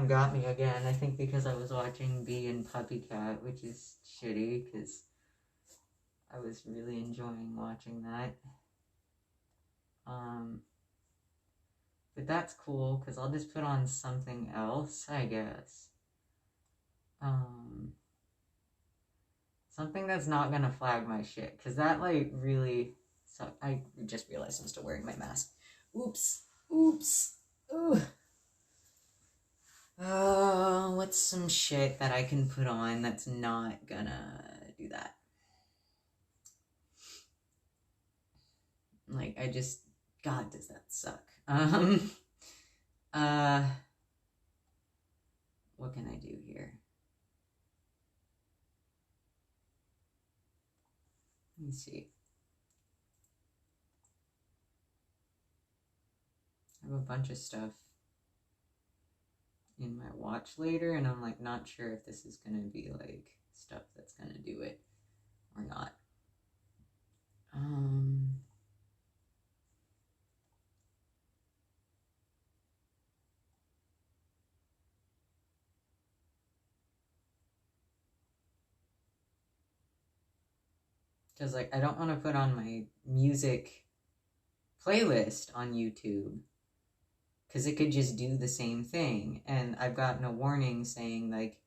Instagram got me again. I think because I was watching Bee and Puppy Cat, which is shitty because I was really enjoying watching that. But that's cool because I'll just put on something else, I guess. Something that's not gonna flag my shit because that like really sucked. I just realized I'm still wearing my mask. Oops. Ooh. What's some shit that I can put on that's not gonna do that? Like, God, does that suck. What can I do here? Let me see. I have a bunch of stuff in my watch later, and I'm like not sure if this is gonna be like stuff that's gonna do it or not. Because like I don't want to put on my music playlist on YouTube because it could just do the same thing, and I've gotten a warning saying like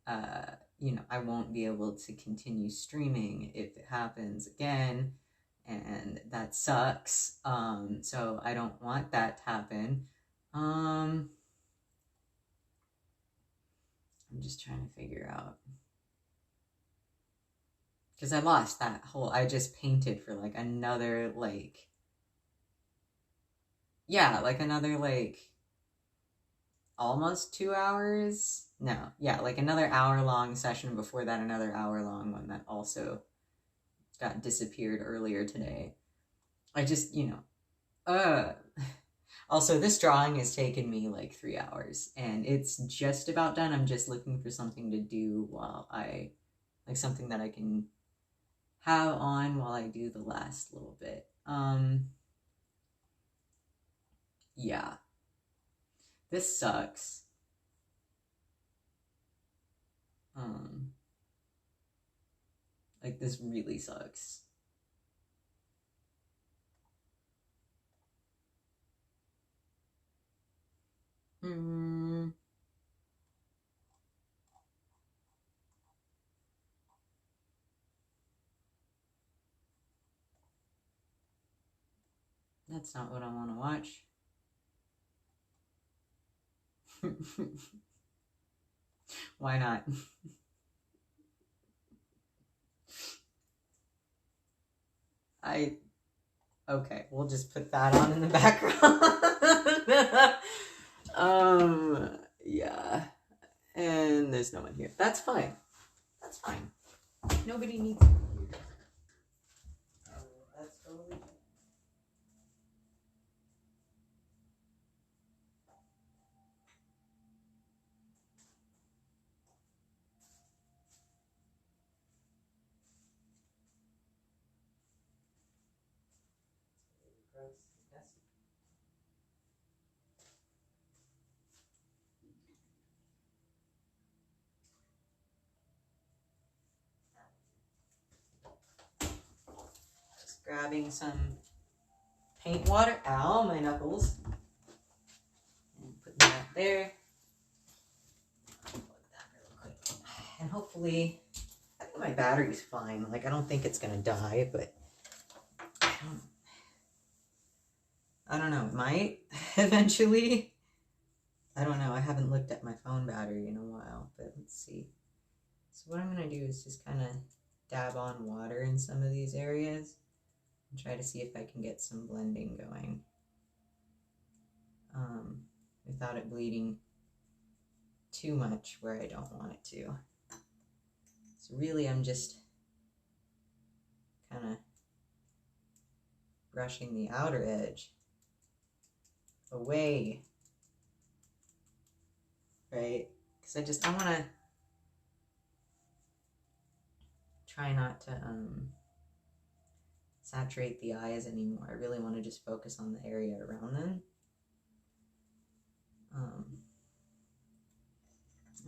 I won't be able to continue streaming if it happens again, and that sucks. So I don't want that to happen. I'm just trying to figure out because I lost that whole. I just painted for like another like another like almost 2 hours. No, yeah, like another hour-long session before that, another hour-long one that also got disappeared earlier today. I just, also, this drawing has taken me like 3 hours, and it's just about done. I'm just looking for something to do while like something that I can have on while I do the last little bit. Yeah. This sucks. Like, this really sucks. That's not what I want to watch. Why not? Okay, we'll just put that on in the background. Yeah. And there's no one here. That's fine. That's fine. Nobody needs it here. That's totally fine. Just grabbing some paint water. Ow, my knuckles. And putting that there. And hopefully, I think my battery's fine. Like, I don't think it's gonna die, but I don't know. It might eventually. I don't know. I haven't looked at my phone battery in a while, but let's see. So what I'm gonna do is just kind of dab on water in some of these areas and try to see if I can get some blending going without it bleeding too much where I don't want it to. So really I'm just kind of brushing the outer edge away, right? Because I want to try not to saturate the eyes anymore. I really want to just focus on the area around them.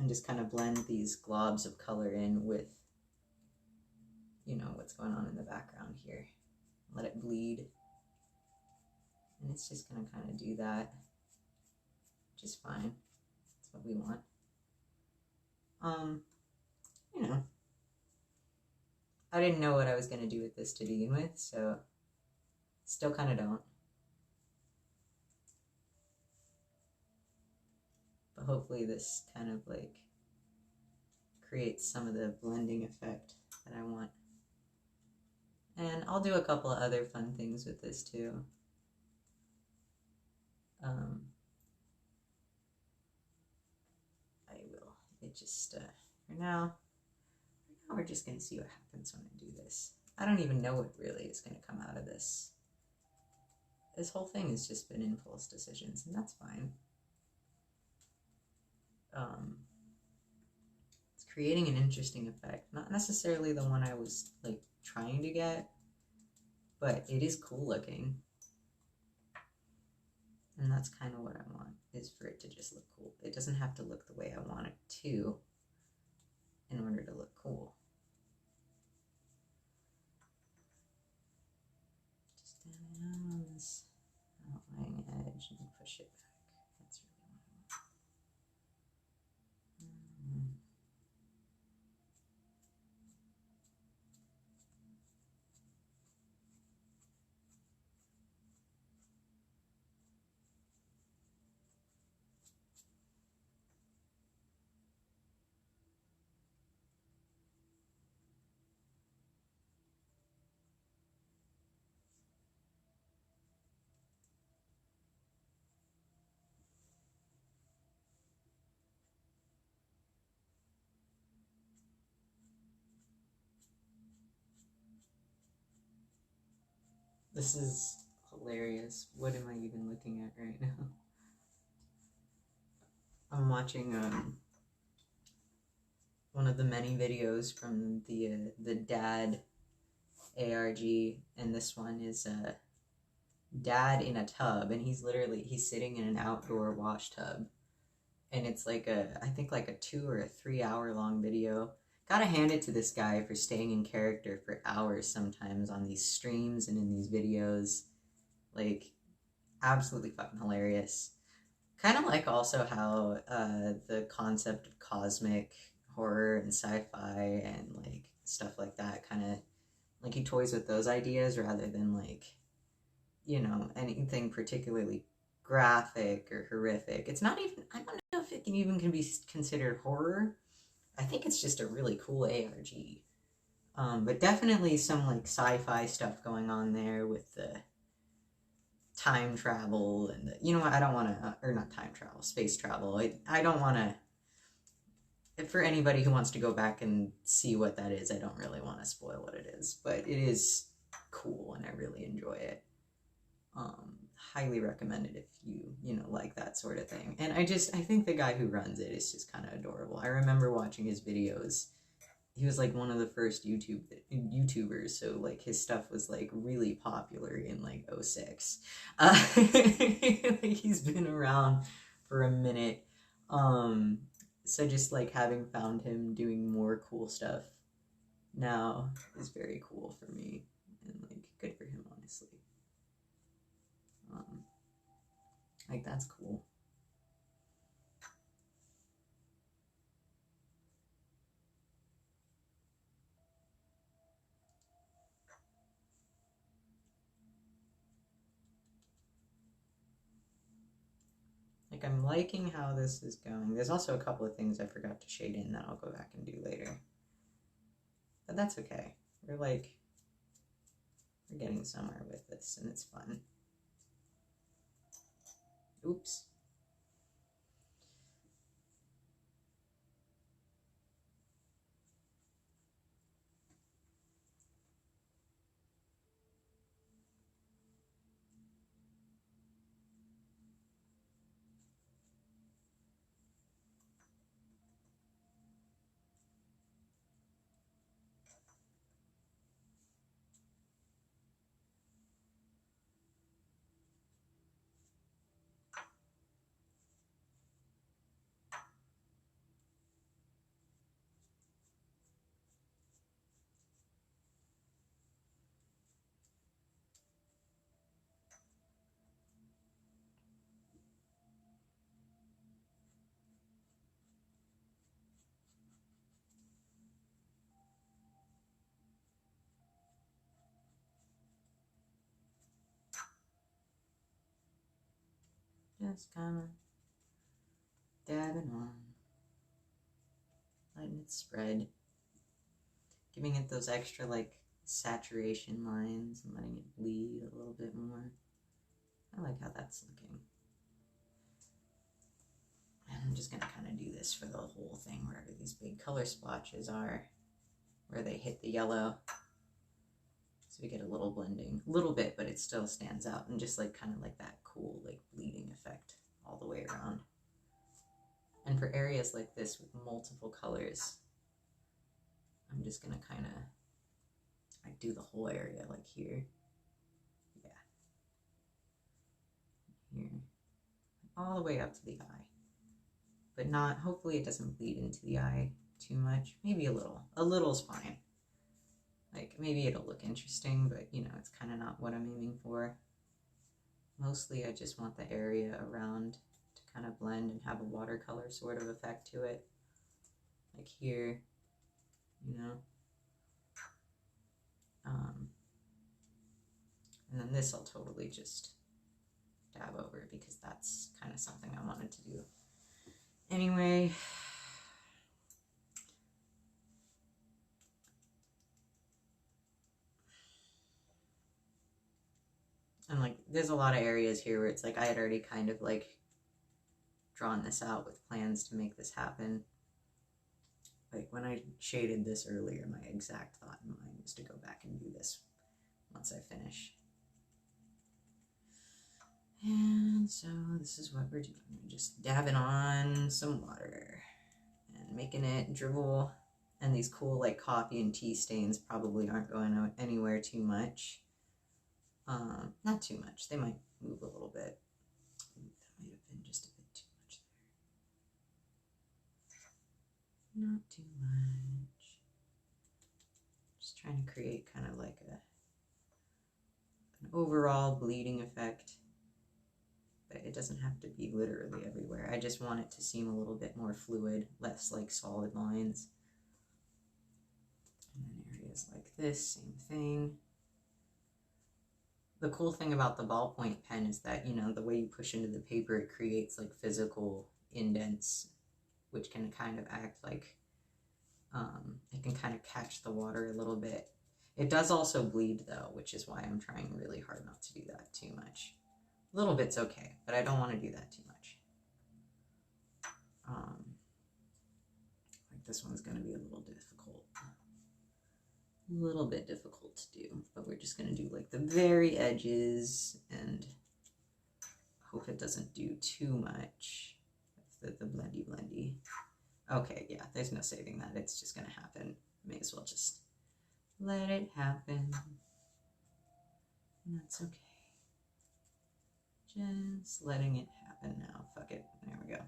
and just kind of blend these globs of color in with, you know, what's going on in the background here. Let it bleed. And it's just going to kind of do that, which is fine. That's what we want. You know, I didn't know what I was going to do with this to begin with, so still kind of don't. But hopefully this kind of like creates some of the blending effect that I want. And I'll do a couple of other fun things with this too. I will. It just, for now we're just going to see what happens when I do this. I don't even know what really is going to come out of this. This whole thing has just been impulse decisions, and that's fine. It's creating an interesting effect. Not necessarily the one I was like trying to get, but it is cool looking. And that's kind of what I want, is for it to just look cool. It doesn't have to look the way I want it to in order to look cool. Just down on this outlying edge and push it back. That's really what I want. This is hilarious. What am I even looking at right now? I'm watching one of the many videos from the Dad ARG, and this one is Dad in a tub, and he's sitting in an outdoor wash tub, and it's like I think like a 2 or 3 hour long video. Gotta hand it to this guy for staying in character for hours sometimes on these streams and in these videos. Like, absolutely fucking hilarious. Kind of like also how the concept of cosmic horror and sci-fi and like stuff like that, kind of like he toys with those ideas rather than like, you know, anything particularly graphic or horrific. It's not even, I don't know if it can be considered horror. I think it's just a really cool ARG. But definitely some like sci-fi stuff going on there with the time travel and the, you know what, I don't want to, or not time travel, space travel. I don't want to, for anybody who wants to go back and see what that is, I don't really want to spoil what it is, but it is cool and I really enjoy it. Highly recommend it if you know, like that sort of thing. And I think the guy who runs it is just kind of adorable. I remember watching his videos. He was like one of the first YouTubers, so like his stuff was like really popular in like 2006. Like, he's been around for a minute. So just like having found him doing more cool stuff now is very cool for me, and like good for him, honestly. Like, that's cool. Like, I'm liking how this is going. There's also a couple of things I forgot to shade in that I'll go back and do later. But that's okay. We're getting somewhere with this, and it's fun. Oops. Just kind of dabbing on, letting it spread, giving it those extra like saturation lines and letting it bleed a little bit more. I like how that's looking. And I'm just gonna kind of do this for the whole thing, wherever these big color splotches are, where they hit the yellow. So we get a little blending, a little bit, but it still stands out, and just like kind of like that cool like bleeding effect all the way around. And for areas like this with multiple colors, I'm just gonna kind of like do the whole area, like here, yeah, here, all the way up to the eye, but not, hopefully it doesn't bleed into the eye too much. Maybe a little's fine. Like, maybe it'll look interesting, but, you know, it's kind of not what I'm aiming for. Mostly, I just want the area around to kind of blend and have a watercolor sort of effect to it. Like here, you know. And then this I'll totally just dab over because that's kind of something I wanted to do. Anyway. And like, there's a lot of areas here where it's like I had already kind of like drawn this out with plans to make this happen. Like when I shaded this earlier, my exact thought in mind was to go back and do this once I finish. And so this is what we're doing. We're just dabbing on some water and making it dribble. And these cool like coffee and tea stains probably aren't going out anywhere too much. Not too much. They might move a little bit. That might have been just a bit too much there. Not too much. Just trying to create kind of like an overall bleeding effect. But it doesn't have to be literally everywhere. I just want it to seem a little bit more fluid, less like solid lines. And then areas like this, same thing. The cool thing about the ballpoint pen is that, you know, the way you push into the paper, it creates like physical indents, which can kind of act like, it can kind of catch the water a little bit. It does also bleed though, which is why I'm trying really hard not to do that too much. A little bit's okay, but I don't want to do that too much. Like this one's going to be a little difficult. A little bit difficult to do, but we're just going to do like the very edges and hope it doesn't do too much. The blendy. Okay, yeah, there's no saving that. It's just going to happen. May as well just let it happen. And that's okay. Just letting it happen now. Fuck it. There we go.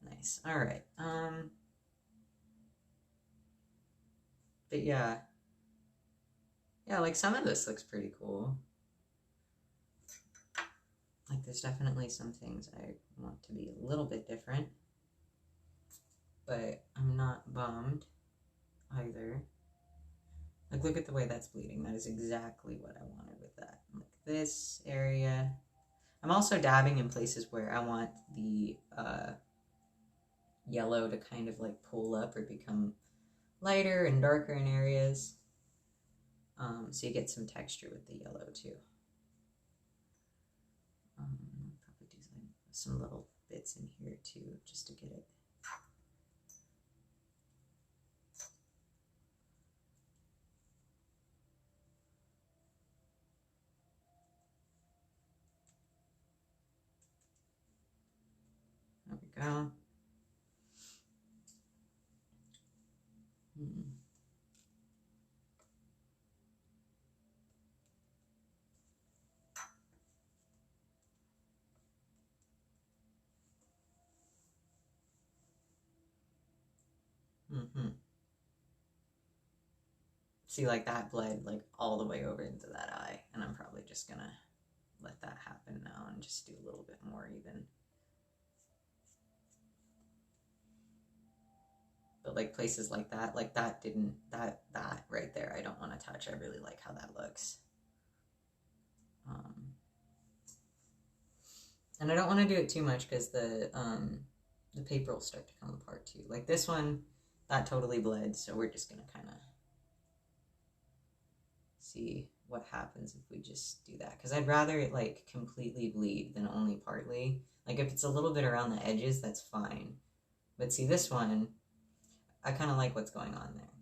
Nice. All right. But yeah, like some of this looks pretty cool. Like there's definitely some things I want to be a little bit different, but I'm not bummed either. Like look at the way that's bleeding. That is exactly what I wanted with that. Like this area. I'm also dabbing in places where I want the yellow to kind of like pull up or become lighter and darker in areas. So you get some texture with the yellow too. I'll probably do some little bits in here too, just to get it. There we go. See, like that bled like all the way over into that eye, and I'm probably just gonna let that happen now and just do a little bit more even. But like places like that didn't, that right there, I don't want to touch. I really like how that looks. And I don't want to do it too much because the paper will start to come apart too. Like this one, that totally bled, so we're just gonna kind of see what happens if we just do that. Because I'd rather it like completely bleed than only partly. Like if it's a little bit around the edges, that's fine. But see this one, I kind of like what's going on there.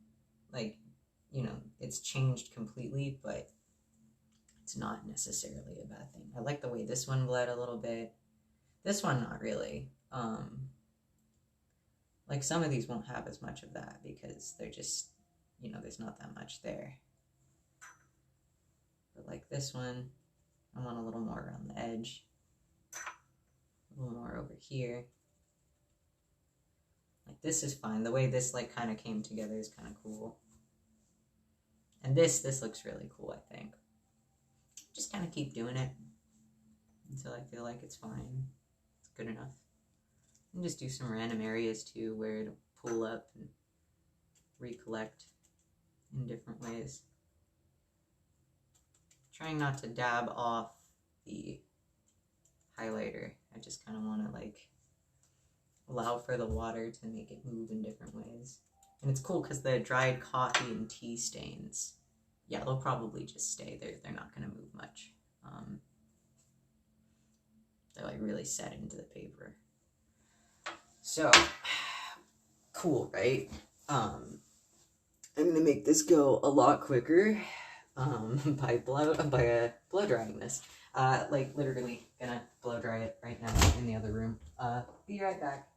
Like, you know, it's changed completely, but it's not necessarily a bad thing. I like the way this one bled a little bit. This one, not really. Like some of these won't have as much of that because they're just, you know, there's not that much there. But like this one, I want a little more around the edge. A little more over here. Like this is fine. The way this like kind of came together is kind of cool. And this looks really cool, I think. Just kind of keep doing it until I feel like it's fine. It's good enough. And just do some random areas too where it'll pull up and recollect in different ways. Trying not to dab off the highlighter. I just kind of want to like allow for the water to make it move in different ways. And it's cool because the dried coffee and tea stains, yeah, they'll probably just stay there. They're not going to move much. They're like really set into the paper. So, cool, right? I'm going to make this go a lot quicker by blow drying this. Like literally gonna blow dry it right now in the other room. Be right back.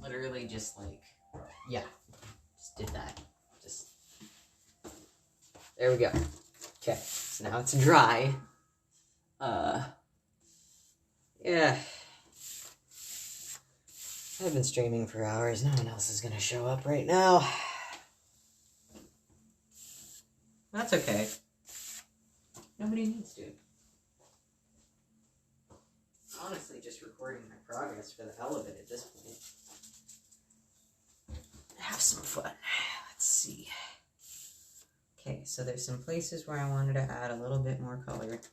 Literally just like, yeah, just did that. Just, there we go. Okay, so now it's dry. Yeah. I've been streaming for hours. No one else is gonna show up right now. That's okay. Nobody needs to. progress for the hell of it at this point. Have some fun. Let's see. Okay, so there's some places where I wanted to add a little bit more color. Like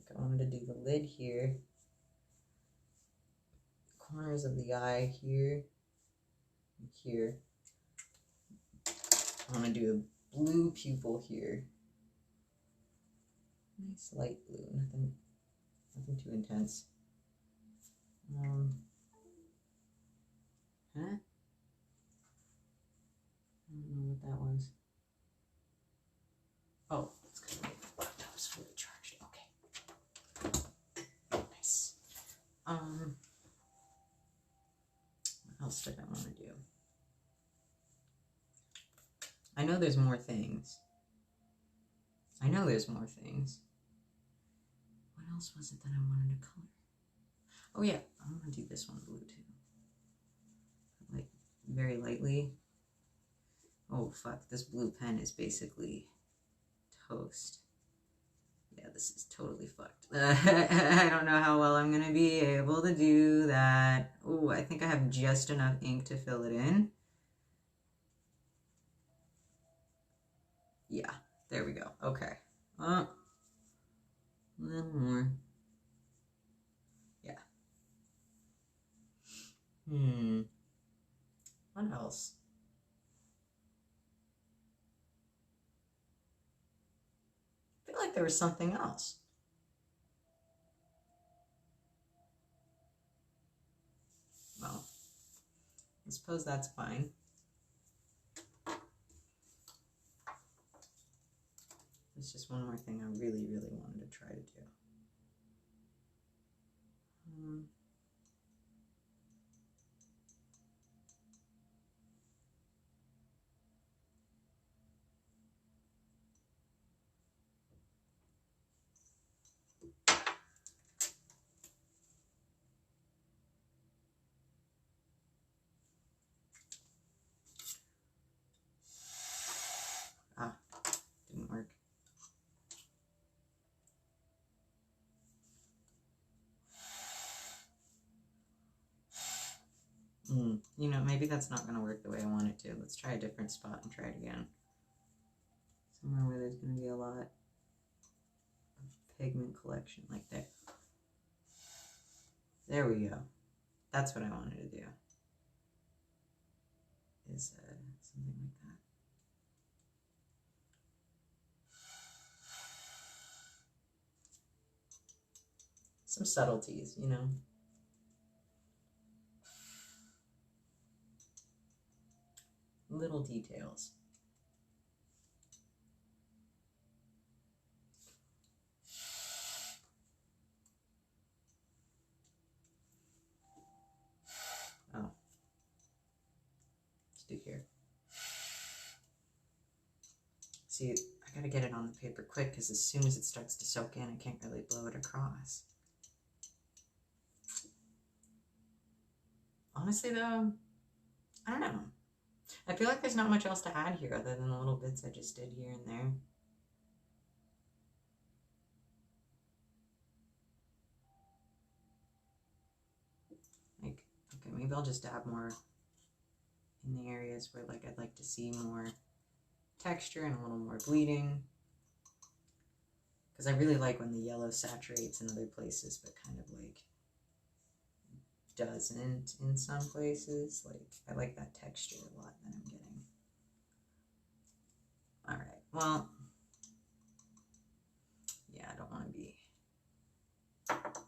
I wanted to do the lid here, corners of the eye here, and here. I want to do a blue pupil here. Nice light blue, nothing too intense. Huh? I don't know what that was. Oh, it's because my laptop's fully charged. Okay. Nice. What else did I want to do? I know there's more things. What else was it that I wanted to color? Oh yeah, I want to do this one blue too. Like, very lightly. Oh fuck, this blue pen is basically toast. Yeah, this is totally fucked. I don't know how well I'm going to be able to do that. Oh, I think I have just enough ink to fill it in. Yeah, there we go. Okay. A little more. Yeah. What else? I feel like there was something else. Well, I suppose that's fine. There's just one more thing I really, really wanted to try to do. Didn't work. You know, maybe that's not going to work the way I want it to. Let's try a different spot and try it again. Somewhere where there's going to be a lot of pigment collection, like that. There we go. That's what I wanted to do. Is something like that. Some subtleties, you know. Little details. Oh. Let's do here. See, I gotta get it on the paper quick because as soon as it starts to soak in, I can't really blow it across. Honestly though, I don't know. I feel like there's not much else to add here other than the little bits I just did here and there. Like, okay, maybe I'll just add more in the areas where like I'd like to see more texture and a little more bleeding. Because I really like when the yellow saturates in other places, but kind of like doesn't in some places. Like, I like that texture a lot that I'm getting. Alright, well, yeah, I don't want to be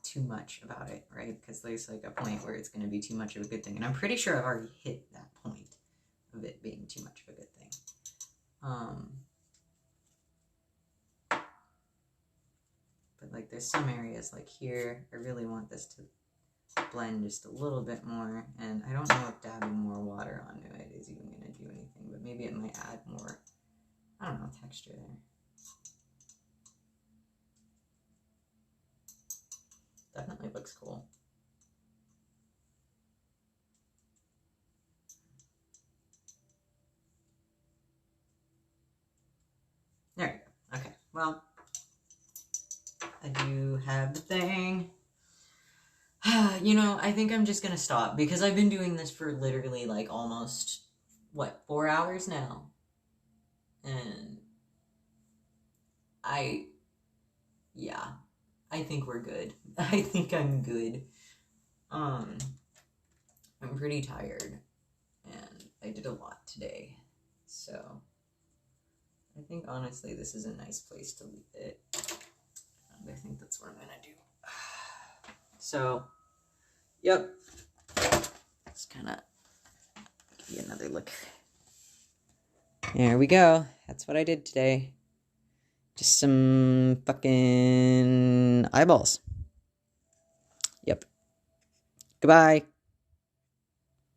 too much about it, right? Because there's like a point where it's going to be too much of a good thing. And I'm pretty sure I've already hit that point of it being too much of a good thing. But like there's some areas like here, I really want this to blend just a little bit more, and I don't know if dabbing more water onto it is even going to do anything, but maybe it might add more, I don't know, texture there. Definitely looks cool. There we go. Okay, well, I do have the thing. I think I'm just gonna stop because I've been doing this for literally like almost, 4 hours now? And yeah, I think we're good. I think I'm good. I'm pretty tired and I did a lot today. So I think honestly this is a nice place to leave it. And I think that's what I'm gonna do. So, yep. Let's kind of give you another look. There we go. That's what I did today. Just some fucking eyeballs. Yep. Goodbye.